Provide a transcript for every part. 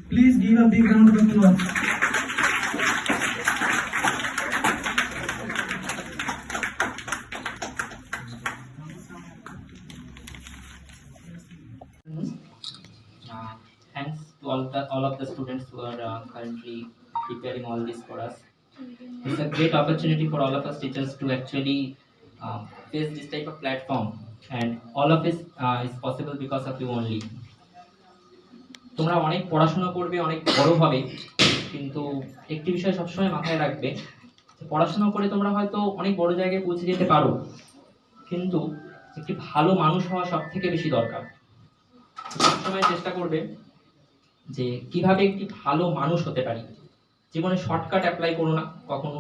Please give a big round of applause. Uh, Thanks to all of the students who are currently preparing all this for us. It's a great opportunity for all of us teachers to actually face this type of platform, and all of this is possible because of you only. তোমরা অনেক পড়াশোনা করবে, অনেক বড় হবে, কিন্তু একটি বিষয় সবসময় মাথায় রাখবে যে পড়াশোনা করে তোমরা হয়তো অনেক বড় জায়গায় পৌঁছে যেতে পারো, কিন্তু একটি ভালো মানুষ হওয়া সব থেকে বেশি দরকার। সবসময় চেষ্টা করবে যে কিভাবে একটি ভালো মানুষ হতে পারি। জীবনে শর্টকাট অ্যাপ্লাই করো না কখনো,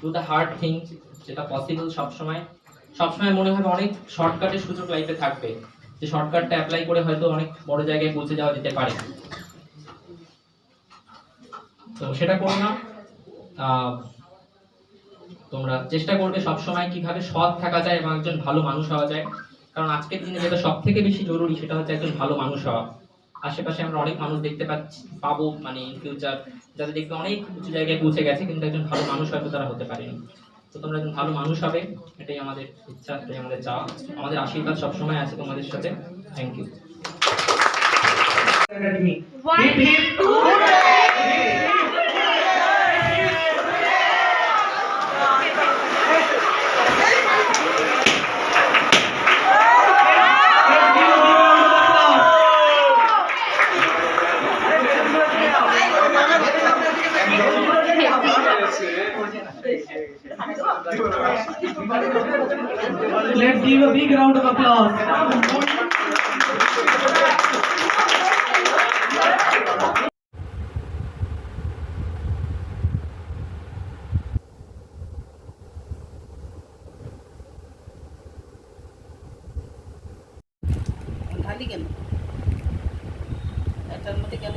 ডু দ্য হার্ড থিং, যেটা পসিবল। সবসময় সবসময় মনে হবে অনেক শর্টকাটের সুযোগ লাইফে থাকবে, যে শর্টকাটটা অ্যাপ্লাই করে হয়তো অনেক বড় জায়গায় পৌঁছে যাওয়া যেতে পারে, তো সেটা করো না। তোমরা চেষ্টা করবে সবসময় কিভাবে সৎ থাকা যায় এবং একজন ভালো মানুষ হওয়া যায়, কারণ আজকের দিনে যেটা সব থেকে বেশি জরুরি সেটা হচ্ছে একজন ভালো মানুষ হওয়া। আশেপাশে আমরা অনেক মানুষ দেখতে পাবো, মানে ইন ফিউচার, যাদের দেখতে অনেক উঁচু জায়গায় পৌঁছে গেছে, কিন্তু একজন ভালো মানুষ হয়তো তারা হতে পারেনি। তো তোমরা একজন ভালো মানুষ হবে, এটাই আমাদের ইচ্ছা, এটাই আমাদের চাওয়া। আমাদের আশীর্বাদ সবসময় আছে তোমাদের সাথে। Thank you. Let's give a big round of applause. Dali কেন? এটার মধ্যে কেন